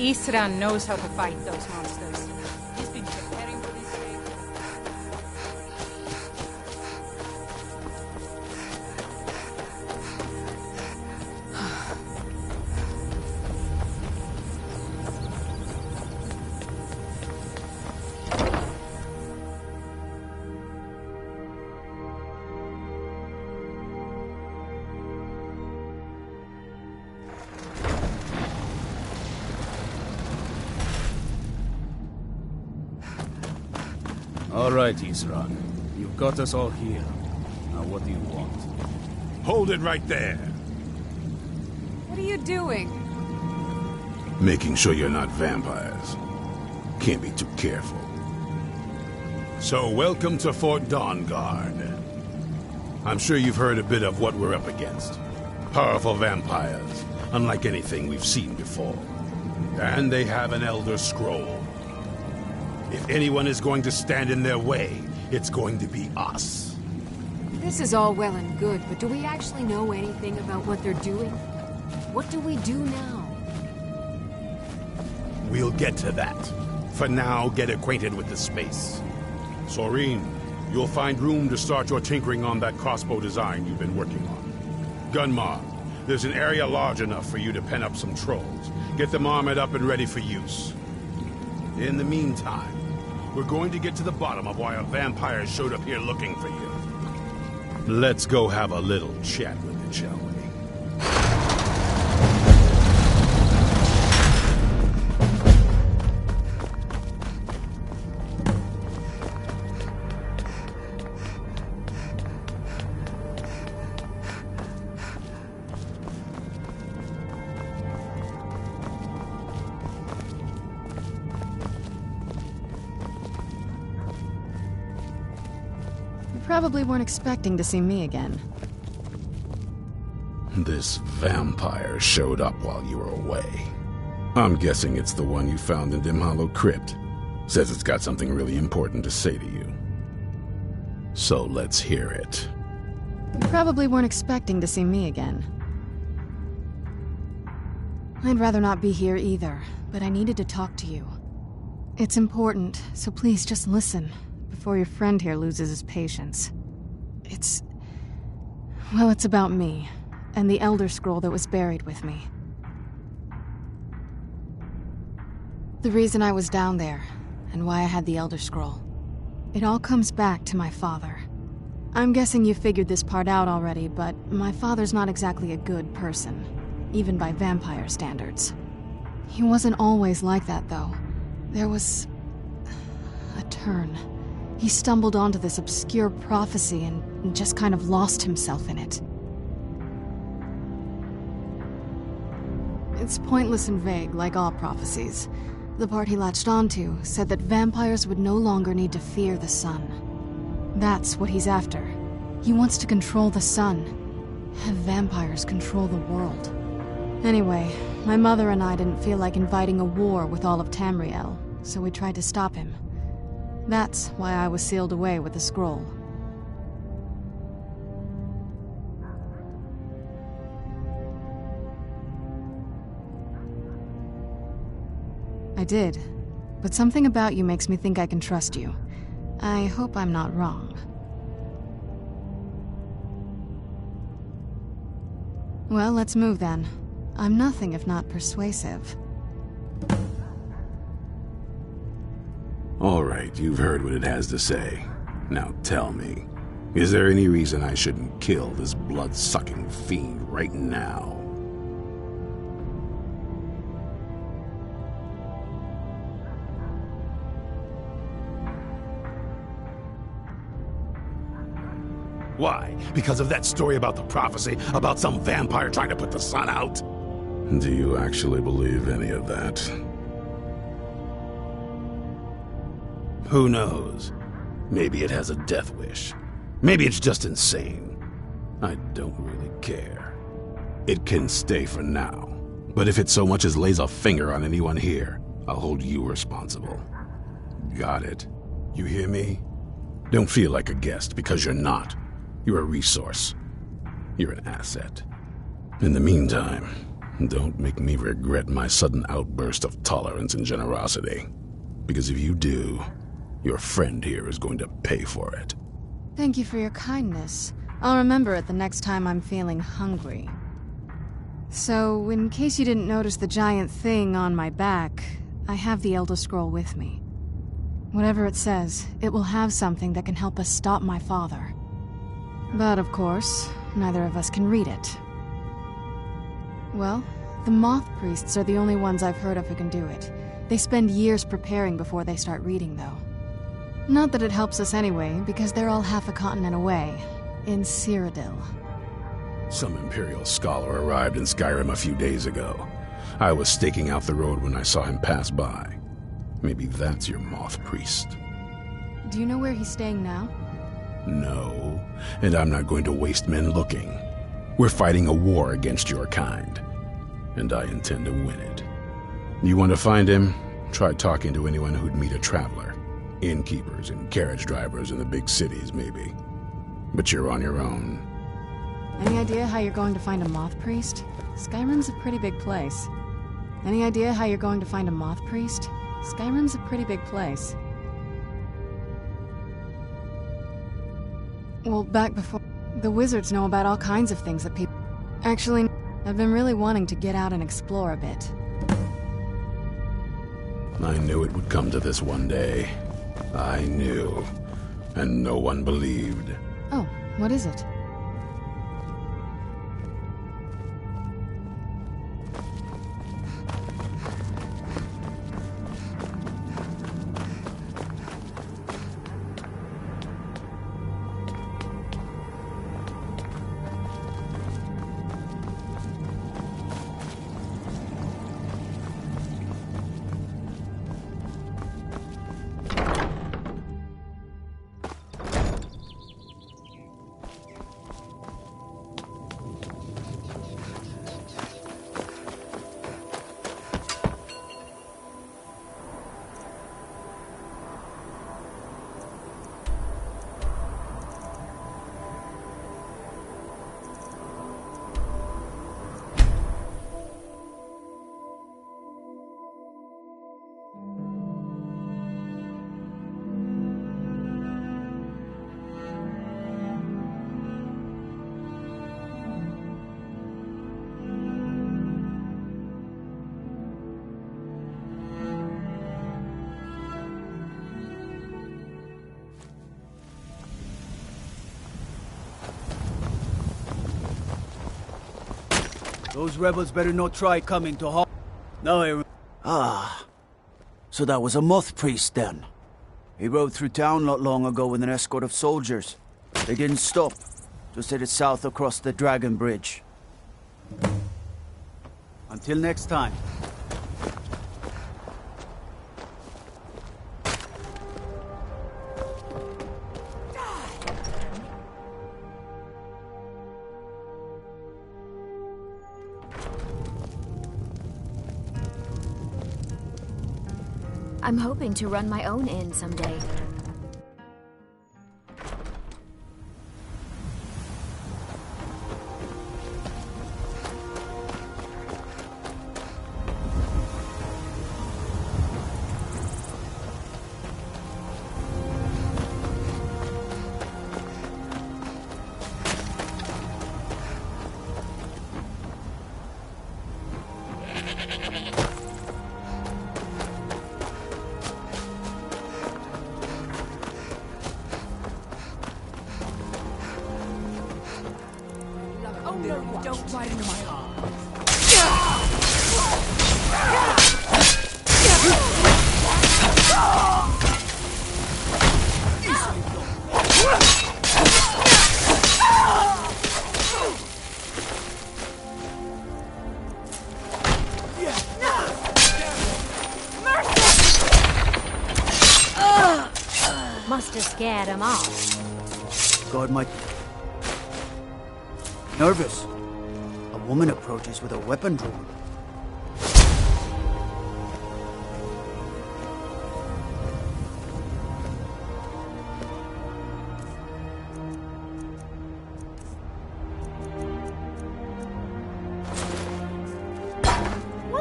Isran knows how to fight those monsters. He's been preparing for this day. All right, Isran. You've got us all here. Now what do you want? Hold it right there. What are you doing? Making sure you're not vampires. Can't be too careful. So, welcome to Fort Dawnguard. I'm sure you've heard a bit of what we're up against. Powerful vampires, unlike anything we've seen before. And they have an Elder Scroll. If anyone is going to stand in their way, it's going to be us. This is all well and good, but do we actually know anything about what they're doing? What do we do now? We'll get to that. For now, get acquainted with the space. Soreen, you'll find room to start your tinkering on that crossbow design you've been working on. Gunmar, there's an area large enough for you to pen up some trolls. Get them armored up and ready for use. In the meantime, we're going to get to the bottom of why our vampires showed up here looking for you. Let's go have a little chat with it, shall we? Probably weren't expecting to see me again. This vampire showed up while you were away. I'm guessing it's the one you found in Dim Hollow Crypt. Says it's got something really important to say to you. So let's hear it. Probably weren't expecting to see me again. I'd rather not be here either, but I needed to talk to you. It's important, so please just listen before your friend here loses his patience. It's about me, and the Elder Scroll that was buried with me. The reason I was down there, and why I had the Elder Scroll. It all comes back to my father. I'm guessing you figured this part out already, but my father's not exactly a good person, even by vampire standards. He wasn't always like that, though. There was a turn. He stumbled onto this obscure prophecy and just kind of lost himself in it. It's pointless and vague, like all prophecies. The part he latched onto said that vampires would no longer need to fear the sun. That's what he's after. He wants to control the sun. Have vampires control the world. Anyway, my mother and I didn't feel like inviting a war with all of Tamriel, so we tried to stop him. That's why I was sealed away with the scroll. I did, but something about you makes me think I can trust you. I hope I'm not wrong. Well, let's move then. I'm nothing if not persuasive. All right, you've heard what it has to say. Now tell me, is there any reason I shouldn't kill this blood-sucking fiend right now? Why? Because of that story about the prophecy, about some vampire trying to put the sun out? Do you actually believe any of that? Who knows? Maybe it has a death wish. Maybe it's just insane. I don't really care. It can stay for now. But if it so much as lays a finger on anyone here, I'll hold you responsible. Got it? You hear me? Don't feel like a guest, because you're not. You're a resource. You're an asset. In the meantime, Don't make me regret my sudden outburst of tolerance and generosity. Because if you do, your friend here is going to pay for it. Thank you for your kindness. I'll remember it the next time I'm feeling hungry. So, in case you didn't notice the giant thing on my back, I have the Elder Scroll with me. Whatever it says, it will have something that can help us stop my father. But of course, neither of us can read it. Well, the Moth Priests are the only ones I've heard of who can do it. They spend years preparing before they start reading, though. Not that it helps us anyway, because they're all half a continent away, in Cyrodiil. Some Imperial scholar arrived in Skyrim a few days ago. I was staking out the road when I saw him pass by. Maybe that's your Moth Priest. Do you know where he's staying now? No, and I'm not going to waste men looking. We're fighting a war against your kind, and I intend to win it. You want to find him? Try talking to anyone who'd meet a traveler. Innkeepers and carriage drivers in the big cities, maybe. But you're on your own. Any idea how you're going to find a Moth Priest? Skyrim's a pretty big place. Any idea how you're going to find a Moth Priest? Skyrim's a pretty big place. Well, back before... The wizards know about all kinds of things that people... Actually, I've been really wanting to get out and explore a bit. I knew it would come to this one day. I knew. And no one believed. Oh, what is it? Those rebels better not try coming to Hall. No, so that was a Moth Priest then. He rode through town not long ago with an escort of soldiers. They didn't stop, just headed south across the Dragon Bridge. Until next time. I'm hoping to run my own inn someday. Don't ride into my arms. Must have scared him off. God might... Nervous. A woman approaches with a weapon drawn.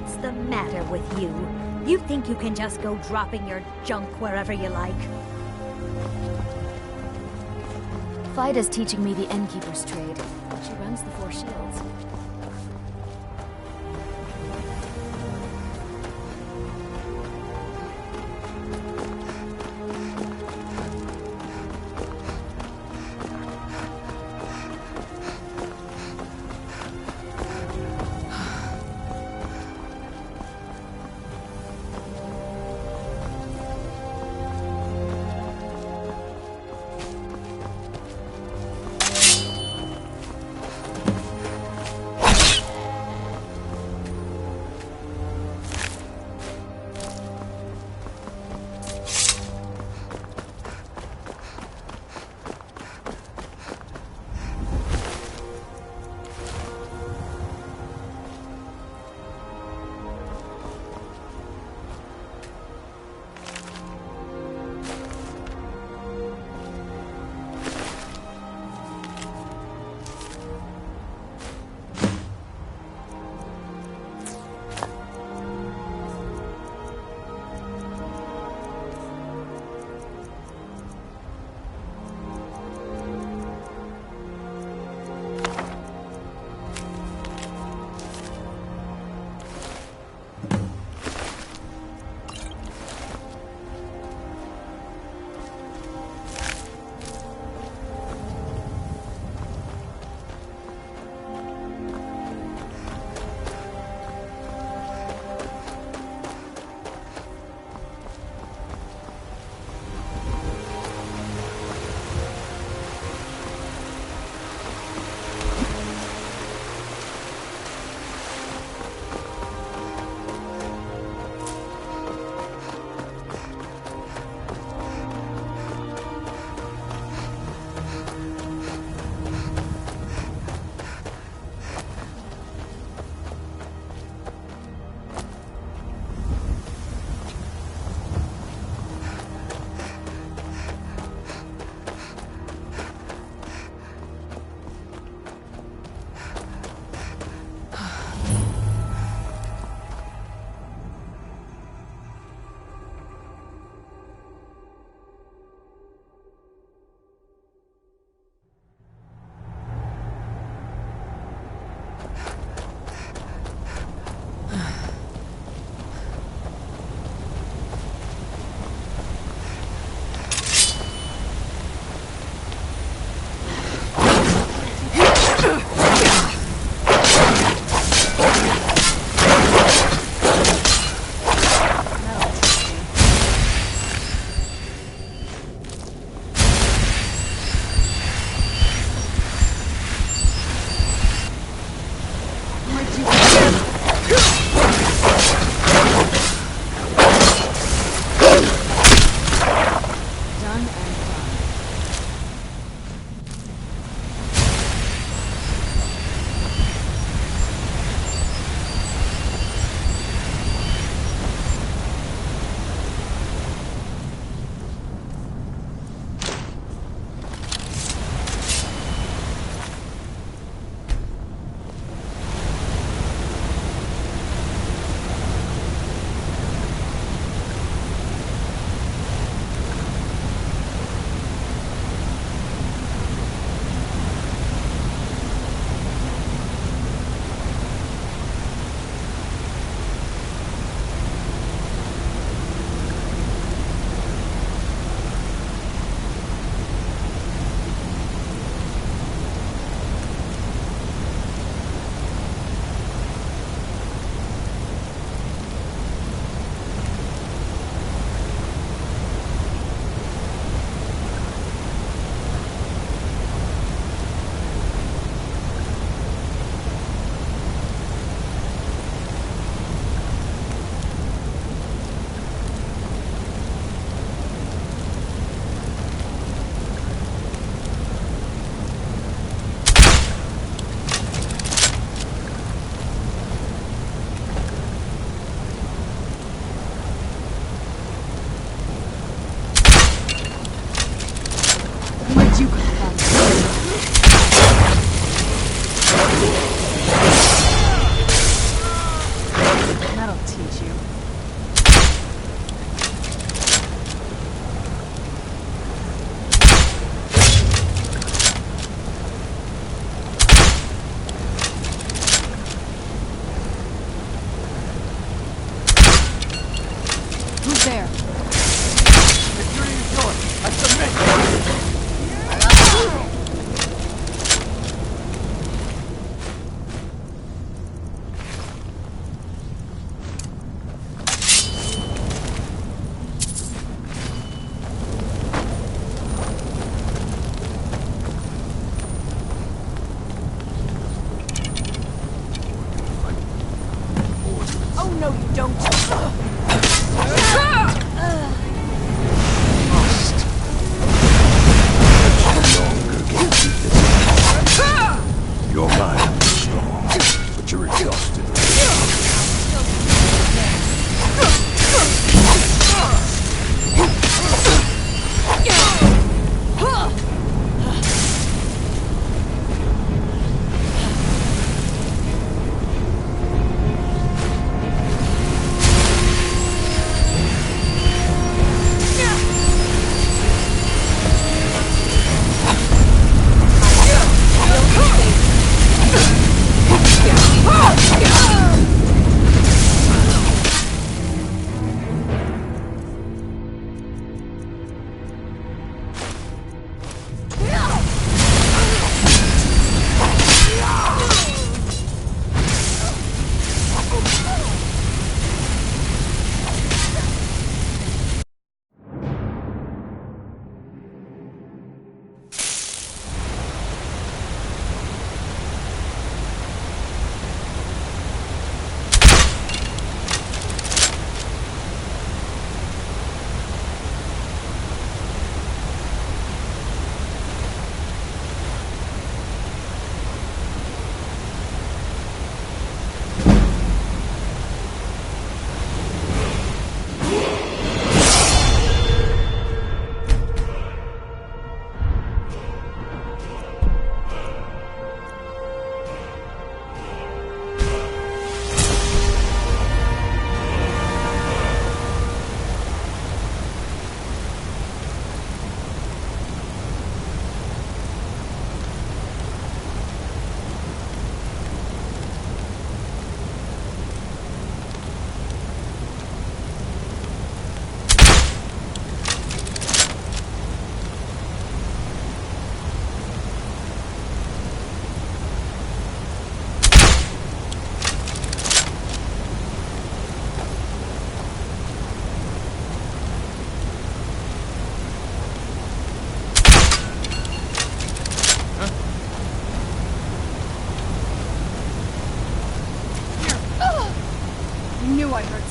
What's the matter with you? You think you can just go dropping your junk wherever you like? Fida's teaching me the innkeeper's trade. She runs the Four Shields.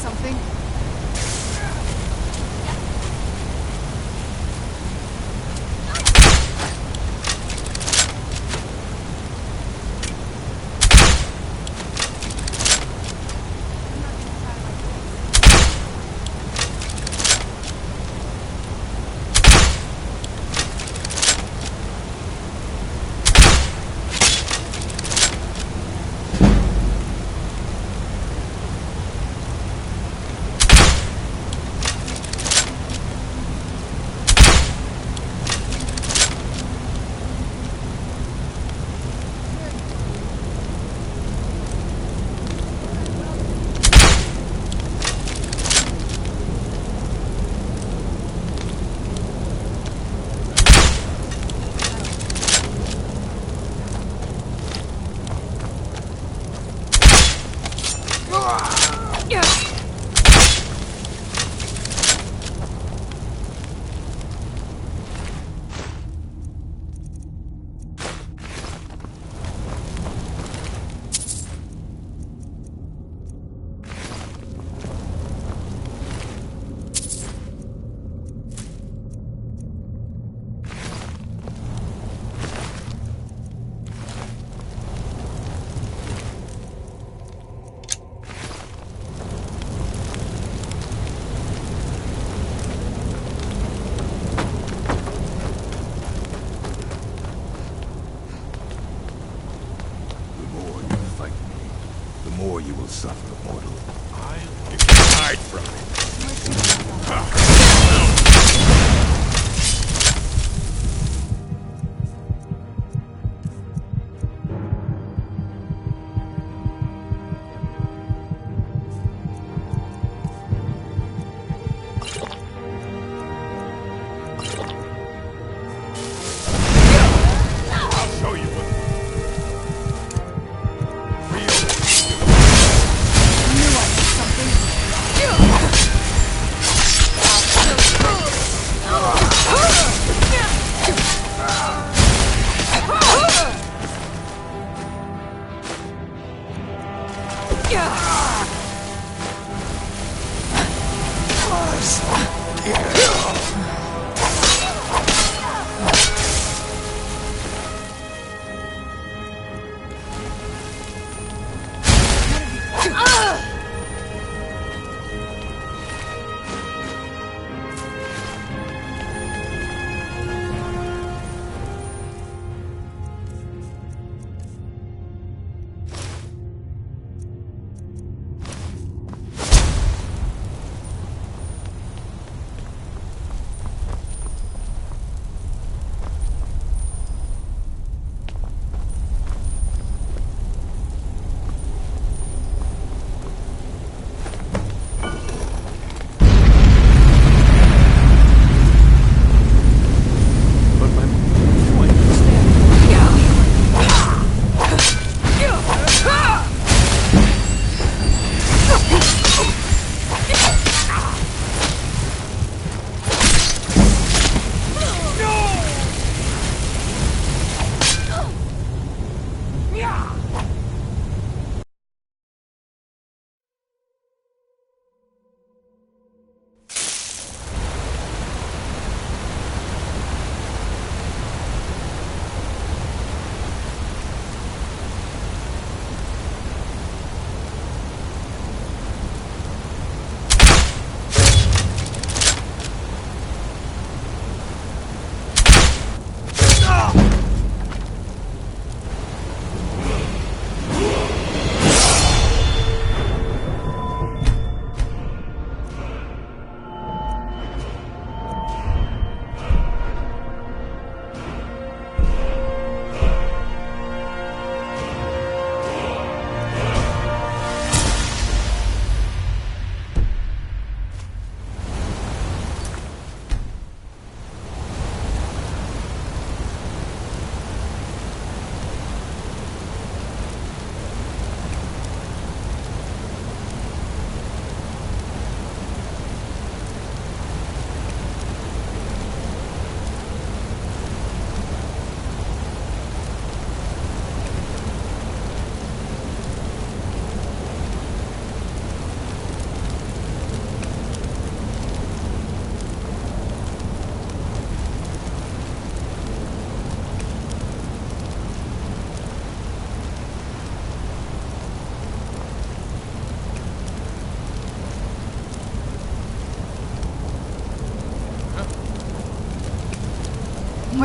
something? Suffer, mortal. I'll get you hide from it.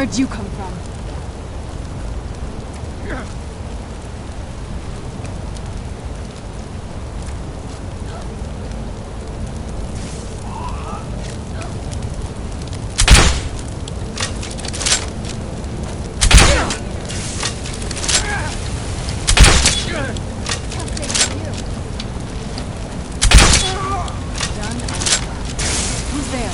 Where'd you come from? Who's there?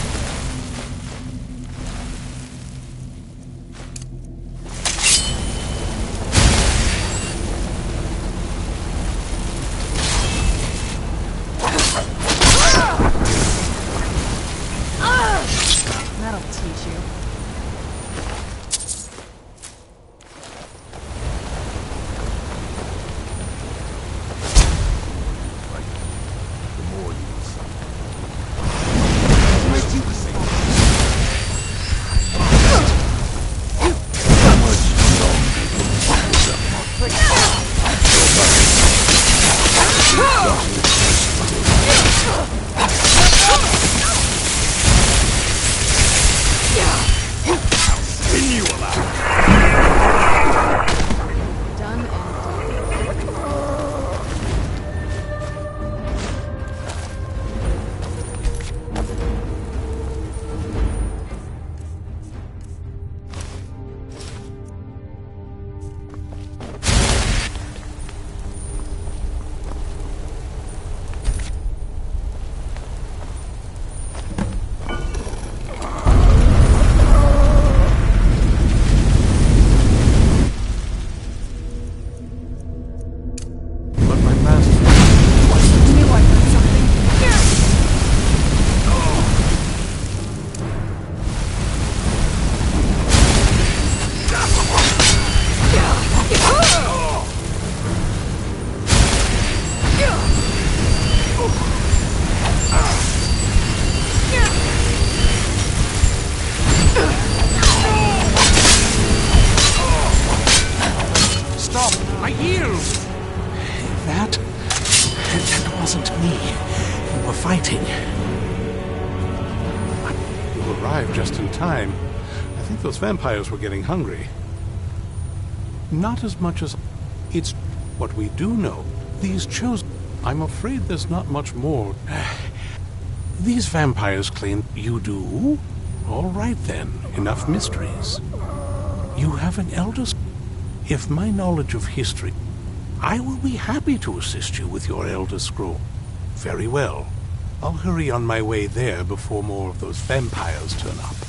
That'll teach you. The more you will suffer. Where'd you come from? Spin you alive! Done and done. But my master... Knew I heard something. Stop! I yield! That wasn't me. You were fighting. You arrived just in time. I think those vampires were getting hungry. Not as much as... It's what we do know. These chosen... I'm afraid there's not much more. These vampires claim you do? All right then. Enough mysteries. You have an elder... If my knowledge of history... I will be happy to assist you with your Elder Scroll. Very well. I'll hurry on my way there before more of those vampires turn up.